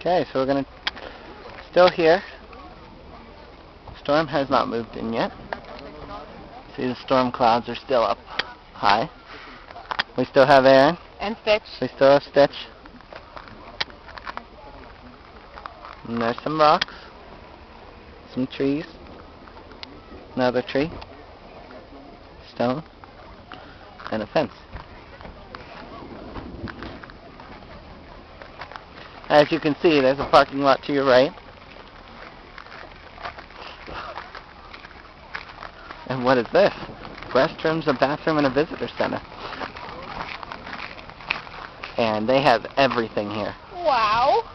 Okay, so we're going to... Still here. Storm has not moved in yet. See, the storm clouds are still up high. We still have Erin. And Stitch. We still have Stitch. And there's some rocks. Some trees. Another tree. Stone. And a fence. As you can see, there's a parking lot to your right. And what is this? Restrooms, a bathroom, and a visitor center. And they have everything here. Wow.